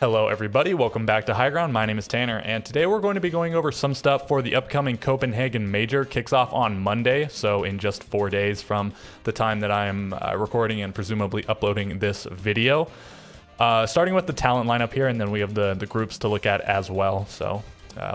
Hello everybody, welcome back to High Ground. My name is Tanner, and today we're going to be going over some stuff for the upcoming Copenhagen Major. Kicks off on Monday, so in just 4 days from the time that I am recording and presumably uploading this video. Starting with the talent lineup here, and then we have the groups to look at as well. So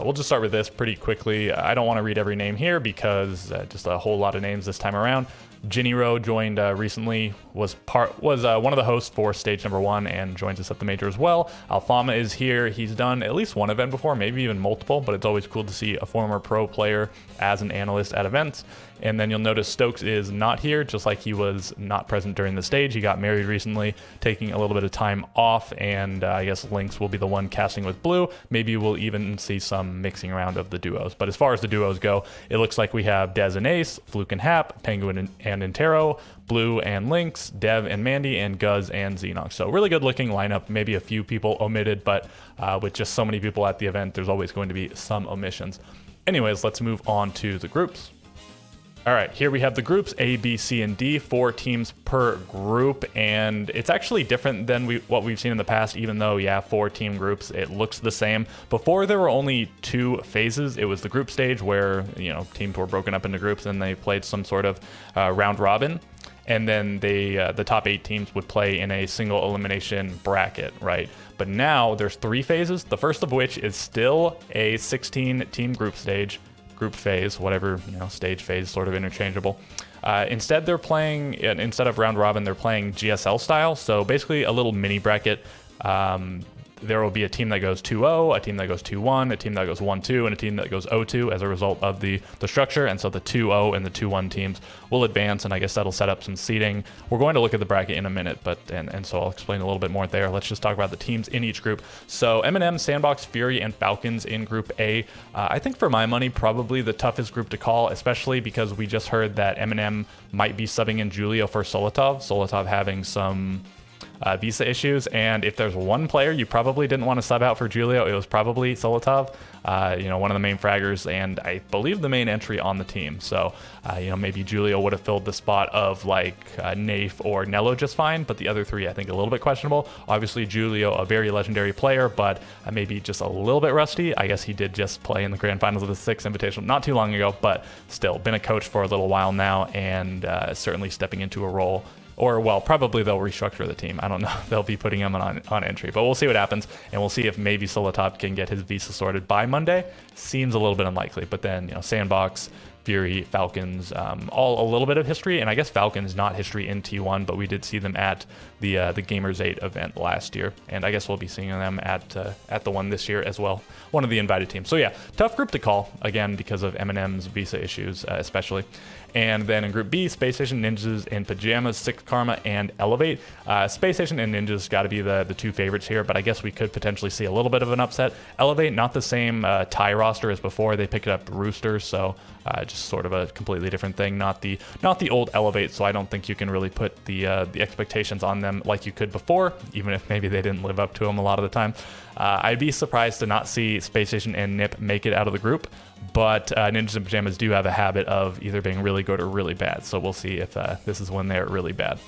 we'll just start with this pretty quickly. I don't want to read every name here because just a whole lot of names this time around. Jiniro joined recently, was one of the hosts for stage number 1 and joins us at the major as well. Alfama is here. He's done at least one event before, maybe even multiple, but it's always cool to see a former pro player as an analyst at events. And then you'll notice Stokes is not here, just like he was not present during the stage. He got married recently, taking a little bit of time off, and I guess Lynx will be the one casting with Blue. Maybe we'll even see some mixing around of the duos. But as far as the duos go, it looks like we have Dez and Ace, Fluke and Hap, Penguin and Intero, Blue and Lynx, Dev and Mandy, and Guz and Xenox. So really good looking lineup, maybe a few people omitted, but with just so many people at the event, there's always going to be some omissions. Anyways, let's move on to the groups. All right, here we have the groups A, B, C, and D, 4 teams per group, and it's actually different than what we've seen in the past, even though, yeah, 4 team groups, it looks the same. Before, there were only 2 phases. It was the group stage where, teams were broken up into groups and they played some sort of round robin, and then the top 8 teams would play in a single elimination bracket, right? But now there's 3 phases, the first of which is still a 16-team group phase, whatever, stage phase, sort of interchangeable. Instead of round robin, they're playing GSL style. So basically a little mini bracket. There will be a team that goes 2-0, a team that goes 2-1, a team that goes 1-2, and a team that goes 0-2 as a result of the structure. And so the 2-0 and the 2-1 teams will advance, and I guess that'll set up some seeding. We're going to look at the bracket in a minute, but and so I'll explain a little bit more there. Let's just talk about the teams in each group. So M&M, Sandbox, Fury, and Falcons in Group A. I think for my money, probably the toughest group to call, especially because we just heard that M&M might be subbing in Julio for Solotov. Solotov having some visa issues, and if there's one player you probably didn't want to sub out for Julio, it was probably Solotov, one of the main fraggers, and I believe the main entry on the team. So, maybe Julio would have filled the spot of like Nafe or Nello just fine, but the other 3 I think a little bit questionable. Obviously Julio, a very legendary player, but maybe just a little bit rusty. I guess he did just play in the grand finals of the 6th Invitational not too long ago, but still been a coach for a little while now, and certainly stepping into a role. Or, well, probably they'll restructure the team. I don't know. They'll be putting him on entry. But we'll see what happens, and we'll see if maybe Solotov can get his visa sorted by Monday. Seems a little bit unlikely. But then, Sandbox, Fury, Falcons, all a little bit of history. And I guess Falcons not history in T1, but we did see them at the Gamers 8 event last year. And I guess we'll be seeing them at the one this year as well. One of the invited teams. So yeah, tough group to call, again, because of M&M's visa issues, especially. And then in Group B, Space Station, Ninjas, and Pajamas, Six Karma, and Elevate. Space Station and Ninjas got to be the 2 favorites here, but I guess we could potentially see a little bit of an upset. Elevate, not the same tie roster as before. They picked up Roosters, so just sort of a completely different thing. Not the old Elevate, so I don't think you can really put the expectations on them like you could before, even if maybe they didn't live up to them a lot of the time. I'd be surprised to not see Space Station and NIP make it out of the group, but Ninjas and Pajamas do have a habit of either being really good or really bad, so we'll see if this is when they're really bad.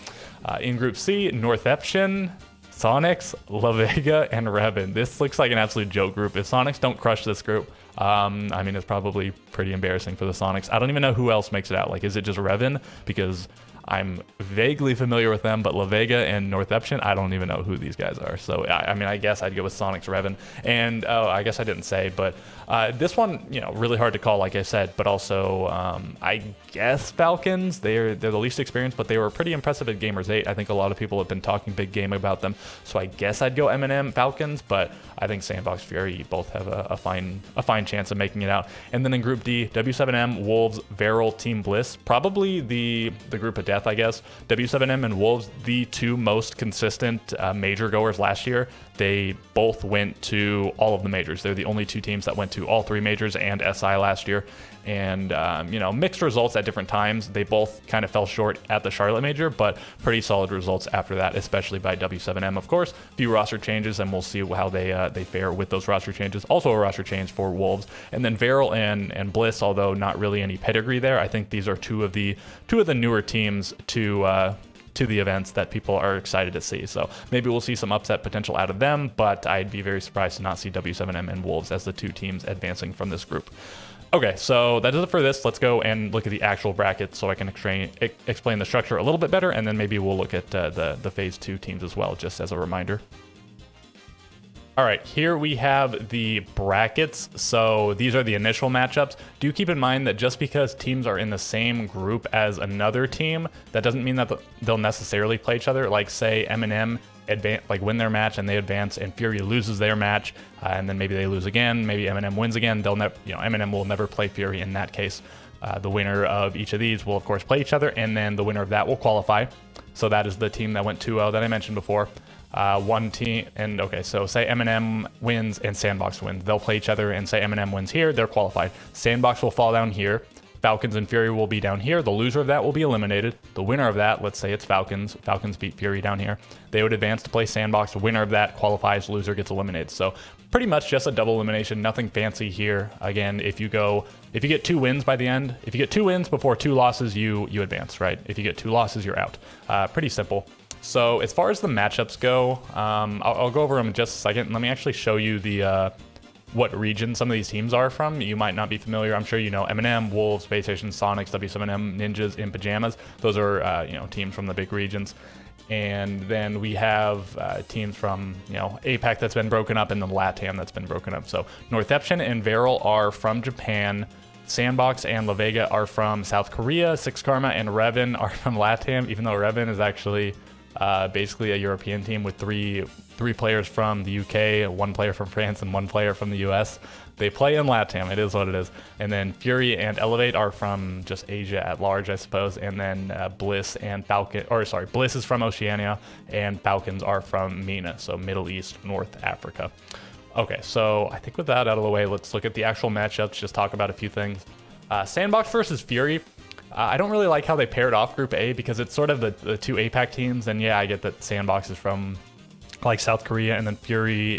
In Group C, Northeption, Sonics, La Vega, and Revan. This looks like an absolute joke group. If Sonics don't crush this group, it's probably pretty embarrassing for the Sonics. I don't even know who else makes it out. Like, is it just Revan? Because I'm vaguely familiar with them, but La Vega and Northeption, I don't even know who these guys are. So, I guess I'd go with Sonic's Revan. And, I guess I didn't say, but this one, really hard to call, like I said, but also, I guess Falcons, they're the least experienced, but they were pretty impressive at Gamers 8. I think a lot of people have been talking big game about them. So I guess I'd go M&M Falcons, but I think Sandbox Fury both have a fine chance of making it out. And then in Group D, W7M, Wolves, Veryl, Team Bliss, probably the group of death, I guess. W7M and Wolves, the 2 most consistent major goers last year. They both went to all of the majors. They're the only 2 teams that went to all 3 majors and SI last year. And, mixed results at different times. They both kind of fell short at the Charlotte major, but pretty solid results after that, especially by W7M, of course. Few roster changes, and we'll see how they fare with those roster changes. Also a roster change for Wolves. And then Veryl and Bliss, although not really any pedigree there, I think these are two of the newer teams to to the events that people are excited to see. So maybe we'll see some upset potential out of them, but I'd be very surprised to not see W7M and Wolves as the two teams advancing from this group. Okay, so that is it for this. Let's go and look at the actual brackets so I can explain the structure a little bit better, and then maybe we'll look at the Phase 2 teams as well, just as a reminder. All right, here we have the brackets. So these are the initial matchups. Do keep in mind that just because teams are in the same group as another team, that doesn't mean that they'll necessarily play each other. Like say M&M win their match and they advance, and Fury loses their match, and then maybe they lose again. Maybe M&M wins again. They'll never, M&M will never play Fury in that case. The winner of each of these will of course play each other, and then the winner of that will qualify. So that is the team that went 2-0 that I mentioned before. One team, and okay, so say M&M wins and Sandbox wins. They'll play each other, and say M&M wins here, they're qualified. Sandbox will fall down here. Falcons and Fury will be down here. The loser of that will be eliminated. The winner of that, let's say it's Falcons. Falcons beat Fury down here. They would advance to play Sandbox. The winner of that qualifies. Loser gets eliminated. So pretty much just a double elimination. Nothing fancy here. Again, if you get 2 wins by the end, if you get 2 wins before 2 losses, you advance, right? If you get 2 losses, you're out. Pretty simple. So as far as the matchups go, I'll go over them in just a second. Let me actually show you the what region some of these teams are from. You might not be familiar. I'm sure you know M&M, Wolves, Space Station, Sonics, W7M, Ninjas, in Pajamas. Those are teams from the big regions. And then we have teams from APAC that's been broken up, and then LATAM that's been broken up. So Northeption and Veryl are from Japan. Sandbox and La Vega are from South Korea. Six Karma and Revan are from LATAM, even though Revan is actually basically a European team with three players from the UK, 1 player from France, and 1 player from the US. They play in LATAM. It is what it is. And then Fury and Elevate are from just Asia at large, I suppose. And then Bliss and Bliss is from Oceania, and Falcons are from MENA, so Middle East, North Africa. Okay, so I think with that out of the way, let's look at the actual matchups, just talk about a few things. Sandbox versus Fury. I don't really like how they paired off Group A because it's sort of the 2 APAC teams, and yeah, I get that Sandbox is from like South Korea, and then Fury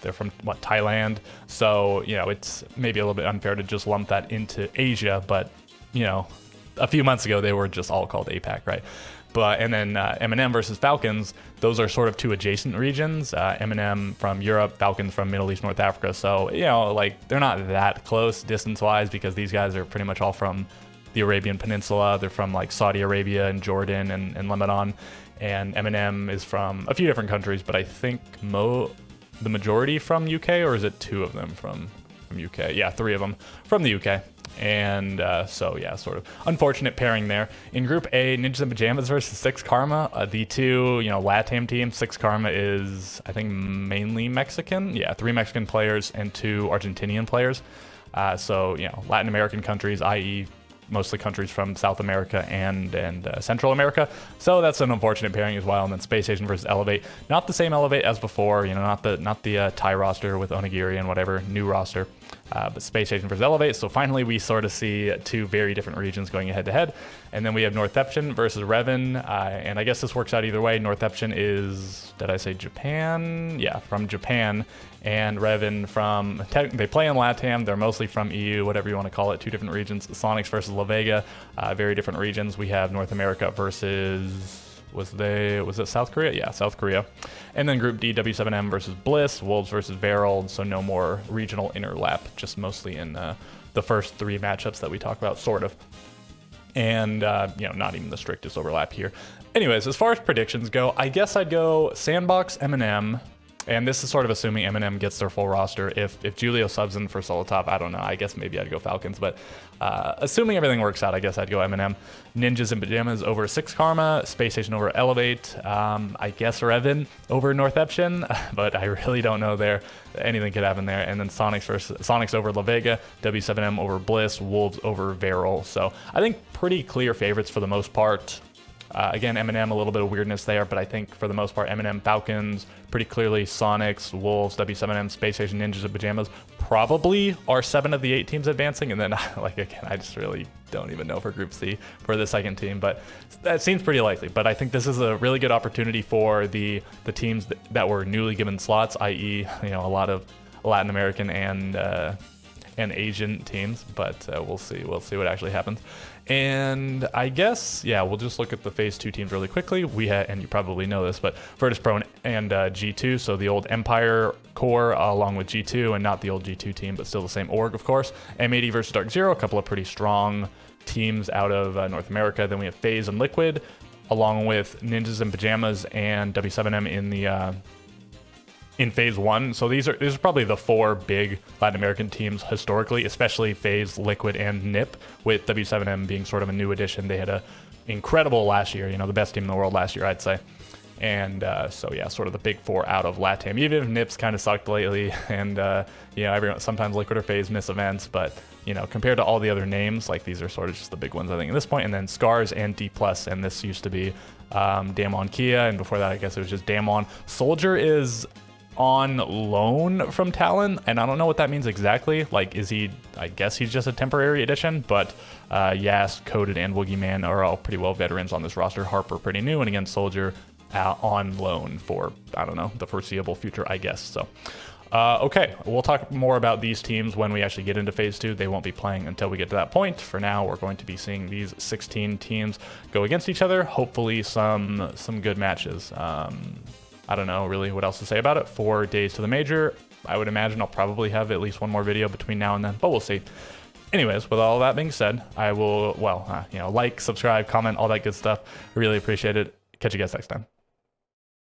they're from Thailand, so it's maybe a little bit unfair to just lump that into Asia, but a few months ago they were just all called APAC, right? And then M&M versus Falcons, those are sort of 2 adjacent regions. M&M from Europe, Falcons from Middle East, North Africa. So, they're not that close distance-wise because these guys are pretty much all from the Arabian Peninsula. They're from like Saudi Arabia and Jordan and Lebanon. And M&M is from a few different countries, but I think the majority from UK, or is it 2 of them from UK? Yeah, 3 of them from the UK. And so yeah, sort of unfortunate pairing there. In Group A, Ninjas and Pajamas versus Six Karma, the 2 LATAM teams. Six Karma is, I think, mainly Mexican. Yeah, 3 Mexican players and 2 Argentinian players. So Latin American countries, i.e. mostly countries from South America and Central America. So that's an unfortunate pairing as well. And then Space Station versus Elevate, not the same Elevate as before, not the Thai roster with Onigiri and whatever, new roster, but Space Station versus Elevate. So finally we sort of see 2 very different regions going head to head. And then we have Northeption versus Revan, and I guess this works out either way. Northeption is, did I say Japan? Yeah, from Japan. And Revan they play in LATAM. They're mostly from EU, whatever you want to call it, 2 different regions. Sonics versus La Vega, very different regions. We have North America versus, was it South Korea? Yeah, South Korea. And then Group D, W7M versus Bliss, Wolves versus Veryl. So no more regional interlap, just mostly in the first 3 matchups that we talk about, sort of. And, not even the strictest overlap here. Anyways, as far as predictions go, I guess I'd go Sandbox, M&M. And this is sort of assuming M&M gets their full roster. If Julio subs in for solo top, I don't know. I guess maybe I'd go Falcons. But assuming everything works out, I guess I'd go M&M. Ninjas and Pajamas over Six Karma. Space Station over Elevate. I guess Revan over Northeption. But I really don't know there. Anything could happen there. And then Sonics over La Vega. W7M over Bliss. Wolves over Veryl. So I think pretty clear favorites for the most part. Again, M&M, a little bit of weirdness there, but I think for the most part, M&M, Falcons, pretty clearly Sonics, Wolves, W7M, Space Station, Ninjas, and Pajamas probably are 7 of the 8 teams advancing. And then, again, I just really don't even know for Group C for the second team, but that seems pretty likely. But I think this is a really good opportunity for the teams that were newly given slots, i.e., a lot of Latin American and Asian teams, but we'll see what actually happens. And I guess, yeah, we'll just look at the phase 2 teams really quickly. We had, and you probably know this, but Virtus Pro and G2, so the old Empire core along with G2, and not the old G2 team, but still the same org, of course. M80 versus Dark Zero, a couple of pretty strong teams out of North America. Then we have FaZe and Liquid, along with Ninjas and Pajamas and W7M in the in phase 1. So these are probably the 4 big Latin American teams historically, especially FaZe, Liquid, and NIP, with W7M being sort of a new addition. They had a incredible last year, you know, the best team in the world last year, I'd say. And so yeah, sort of the big 4 out of LATAM, even if NIP's kind of sucked lately, and you know, sometimes Liquid or FaZe miss events, but you know, compared to all the other names, like these are sort of just the big ones, I think, at this point. And then Scars and D+, and this used to be Damon Kia, and before that, I guess it was just Damon. Soldier is on loan from Talon, and I don't know what that means exactly. Like, is he, I guess he's just a temporary addition, but Yas, Coded, and Woogieman are all pretty well veterans on this roster. Harper pretty new, and again, Soldier on loan for, I don't know, the foreseeable future, I guess. So okay, we'll talk more about these teams when we actually get into phase 2. They won't be playing until we get to that point. For now, we're going to be seeing these 16 teams go against each other. Hopefully some good matches. I don't know really what else to say about it. 4 days to the major. I would imagine I'll probably have at least one more video between now and then, but we'll see. Anyways, with all that being said, I will, well, you know, like, subscribe, comment, all that good stuff. Really appreciate it. Catch you guys next time.